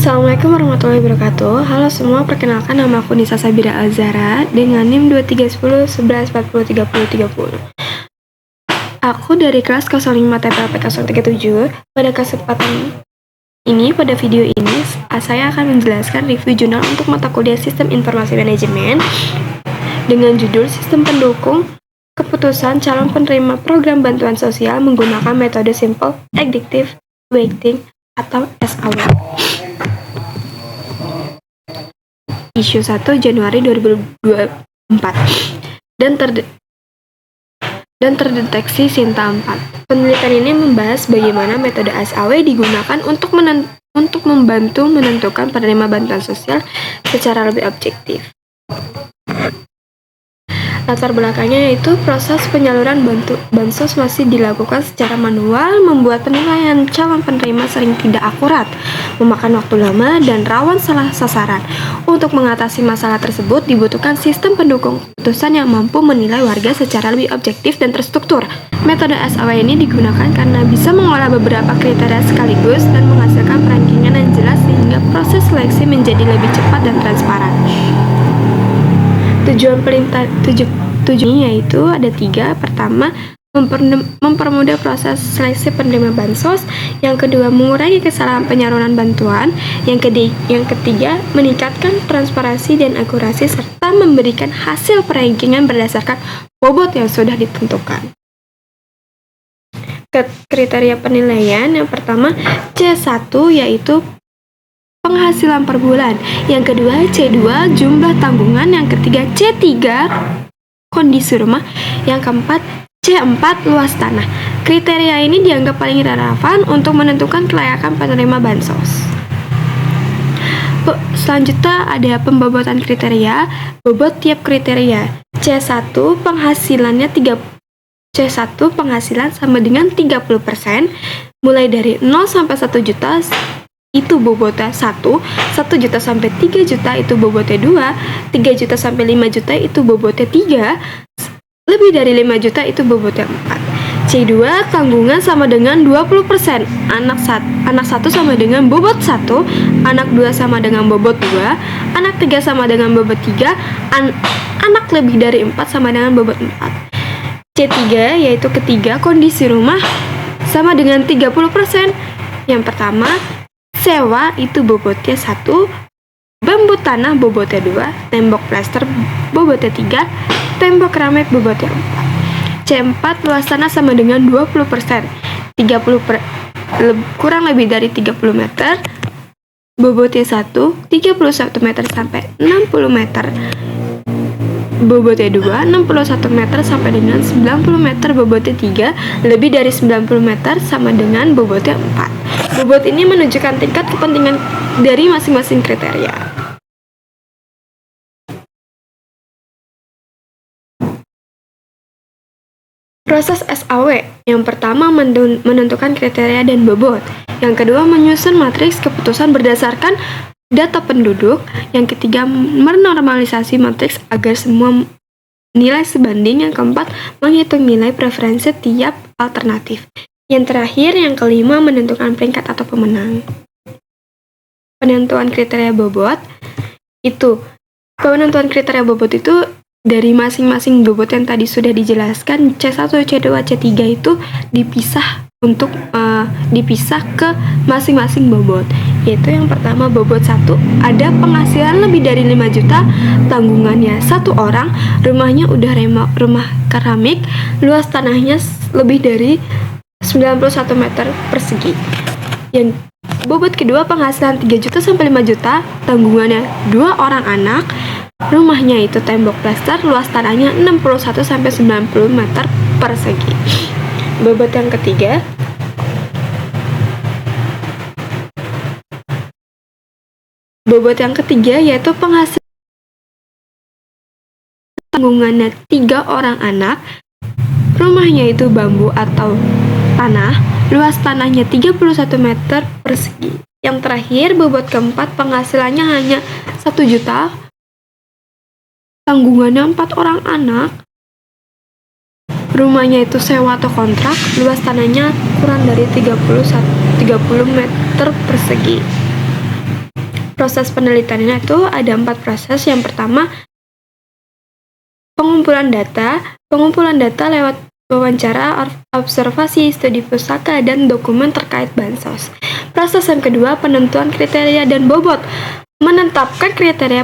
Assalamualaikum warahmatullahi wabarakatuh. Halo semua, perkenalkan nama aku Nisa Sabira Alzara dengan NIM 2310 11 40 30 30. Aku dari kelas 05 TPLP 037. Pada kesempatan ini, pada video ini, saya akan menjelaskan review jurnal untuk mata kuliah Sistem Informasi Manajemen dengan judul Sistem Pendukung Keputusan Calon Penerima Program Bantuan Sosial menggunakan metode Simple Additive Weighting atau SAW. Isu 1 Januari 2024 dan terdeteksi Sinta 4. Penelitian ini membahas bagaimana metode SAW digunakan untuk membantu menentukan penerima bantuan sosial secara lebih objektif. Latar belakangnya yaitu proses penyaluran bansos masih dilakukan secara manual, membuat penilaian calon penerima sering tidak akurat, memakan waktu lama, dan rawan salah sasaran. Untuk mengatasi masalah tersebut, dibutuhkan sistem pendukung keputusan yang mampu menilai warga secara lebih objektif dan terstruktur. Metode SAW ini digunakan karena bisa mengolah beberapa kriteria sekaligus dan menghasilkan perankingan yang jelas sehingga proses seleksi menjadi lebih cepat dan transparan. Tujuannya yaitu ada 3. Pertama, mempermudah proses seleksi penerima bansos. Yang kedua, mengurangi kesalahan penyaluran bantuan. Yang ketiga, meningkatkan transparansi dan akurasi serta memberikan hasil perankingan berdasarkan bobot yang sudah ditentukan. Kriteria penilaian yang pertama C1 yaitu penghasilan per bulan, yang kedua C2 jumlah tanggungan, yang ketiga C3 kondisi rumah, yang keempat C4 luas tanah. Kriteria ini dianggap paling relevan untuk menentukan kelayakan penerima bansos. Selanjutnya ada pembobotan kriteria, bobot tiap kriteria. C1 penghasilan sama dengan 30%, mulai dari 0 sampai 1 juta itu bobotnya 1 juta sampai 3 juta itu bobotnya 2, 3 juta sampai 5 juta itu bobotnya 3, lebih dari 5 juta itu bobotnya 4. C2 tanggungan sama dengan 20%, anak 1 sama dengan bobot 1, anak 2 sama dengan bobot 2, anak 3 sama dengan bobot 3, anak lebih dari 4 sama dengan bobot 4. C3 yaitu ketiga kondisi rumah sama dengan 30%. Yang pertama, sewa itu bobotnya 1, bambu tanah bobotnya 2, tembok plester bobotnya 3, tembok keramik bobotnya 4. C4 luas tanah sama dengan 20%, kurang lebih dari 30 meter, bobotnya 1, 31 meter sampai 60 meter, bobotnya 2, 61 meter sampai dengan 90 meter, bobotnya 3, lebih dari 90 meter sama dengan bobotnya 4. Bobot ini menunjukkan tingkat kepentingan dari masing-masing kriteria. Proses SAW, yang pertama menentukan kriteria dan bobot, yang kedua menyusun matriks keputusan berdasarkan data penduduk, yang ketiga menormalisasi matriks agar semua nilai sebanding, yang keempat menghitung nilai preferensi tiap alternatif, yang terakhir yang kelima menentukan peringkat atau pemenang. Penentuan kriteria bobot itu dari masing-masing bobot yang tadi sudah dijelaskan, C1, C2, C3 itu dipisah ke masing-masing bobot. Yaitu yang pertama bobot 1, ada penghasilan lebih dari 5 juta, tanggungannya 1 orang, rumahnya udah rumah keramik, luas tanahnya lebih dari 91 meter persegi. Yang bobot kedua penghasilan 3 juta sampai 5 juta, tanggungannya 2 orang anak, rumahnya itu tembok plester, luas tanahnya 61 sampai 90 meter persegi. Bobot yang ketiga yaitu penghasilan tanggungannya 3 orang anak, rumahnya itu bambu atau tanah, luas tanahnya 31 meter persegi. Yang terakhir, bobot keempat penghasilannya hanya 1 juta, tanggungannya 4 orang anak, rumahnya itu sewa atau kontrak, luas tanahnya kurang dari 30 meter persegi. proses penelitiannya itu ada 4 proses. Yang pertama, pengumpulan data lewat wawancara, observasi, studi pustaka, dan dokumen terkait bansos. Proses yang kedua, penentuan kriteria dan bobot, menetapkan kriteria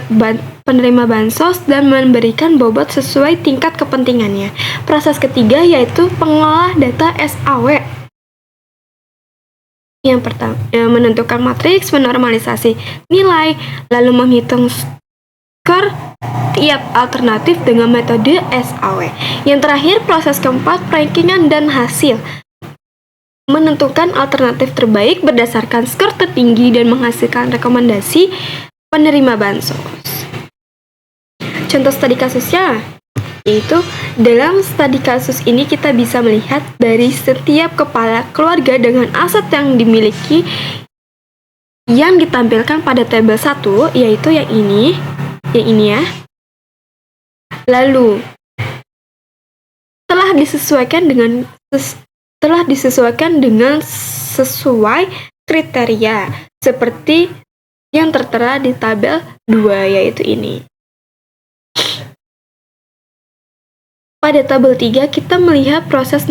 penerima bansos dan memberikan bobot sesuai tingkat kepentingannya. Proses ketiga yaitu pengolah data SAW. Yang pertama, menentukan matriks, menormalisasi nilai, lalu menghitung skor tiap alternatif dengan metode SAW. Yang terakhir, proses keempat, rankingan dan hasil. Menentukan alternatif terbaik berdasarkan skor tertinggi dan menghasilkan rekomendasi penerima bansos. Contoh studi kasusnya, yaitu dalam studi kasus ini kita bisa melihat dari setiap kepala keluarga dengan aset yang dimiliki yang ditampilkan pada tabel 1, yaitu yang ini ya. Lalu telah disesuaikan dengan sesuai kriteria seperti yang tertera di tabel 2, yaitu ini. Pada tabel 3 kita melihat proses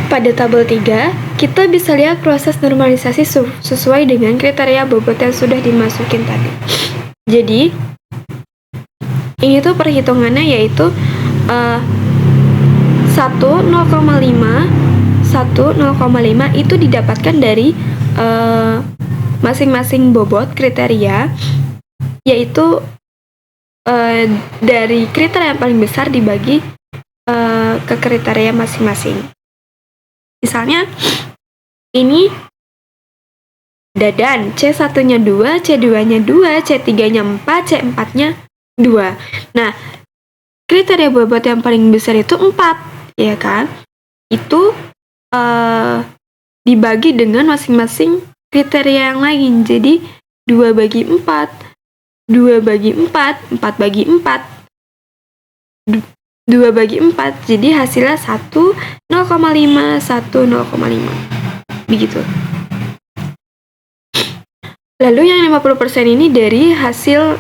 Pada tabel 3, kita bisa lihat proses normalisasi sesuai dengan kriteria bobot yang sudah dimasukin tadi. Jadi, ini tuh perhitungannya yaitu 1 0,5 itu didapatkan dari masing-masing bobot kriteria, yaitu dari kriteria yang paling besar dibagi ke kriteria masing-masing. Misalnya ini Dadan, C1-nya 2, C2-nya 2, C3-nya 4, C4-nya 2. Nah, kriteria bobot yang paling besar itu 4, ya kan? Itu dibagi dengan masing-masing kriteria yang lain. Jadi 2 bagi 4, 2 bagi 4, 4 bagi 4, 2 bagi 4. Jadi hasilnya 1, 0,5, 1, 0,5. Begitu. Lalu yang 50% ini dari hasil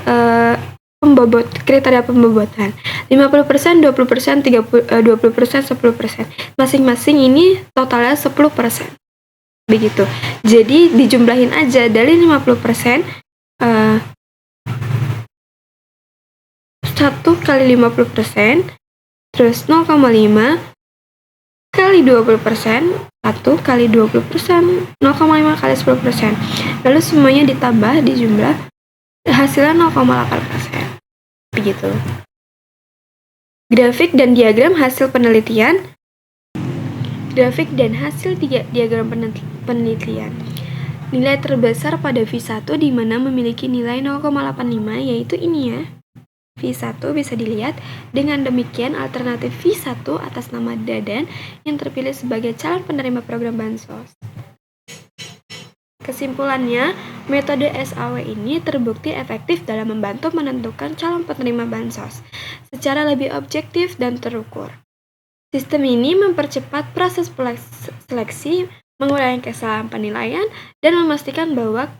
kriteria pembobotan. 50%, 20%, 20%, 10%. Masing-masing ini totalnya 10%. Begitu. Jadi dijumlahin aja dari 50%, 1 kali 50%, terus 0,5 kali 20%, 1 kali 20%, 0,5 kali 10%. Lalu semuanya ditambah, dijumlah, hasilnya 0,8%. Begitu. Grafik dan diagram hasil penelitian. Grafik dan hasil diagram penelitian. Nilai terbesar pada V1 di mana memiliki nilai 0,85, yaitu ini ya. V1 bisa dilihat. Dengan demikian, alternatif V1 atas nama Dadan yang terpilih sebagai calon penerima program bansos. Kesimpulannya, metode SAW ini terbukti efektif dalam membantu menentukan calon penerima bansos secara lebih objektif dan terukur. Sistem ini mempercepat proses seleksi, mengurangi kesalahan penilaian, dan memastikan bahwa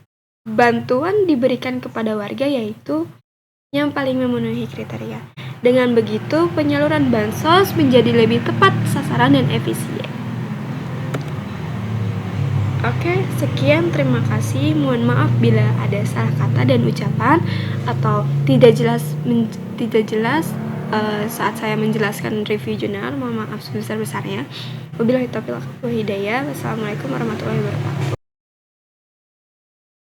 bantuan diberikan kepada warga yaitu yang paling memenuhi kriteria. Dengan begitu, penyaluran bansos menjadi lebih tepat sasaran dan efisien. Oke, sekian, terima kasih. Mohon maaf bila ada salah kata dan ucapan atau tidak jelas saat saya menjelaskan review jurnal. Mohon maaf sebesar-besarnya. Wabillahi taufiq wal hidayah. Wassalamualaikum warahmatullahi wabarakatuh.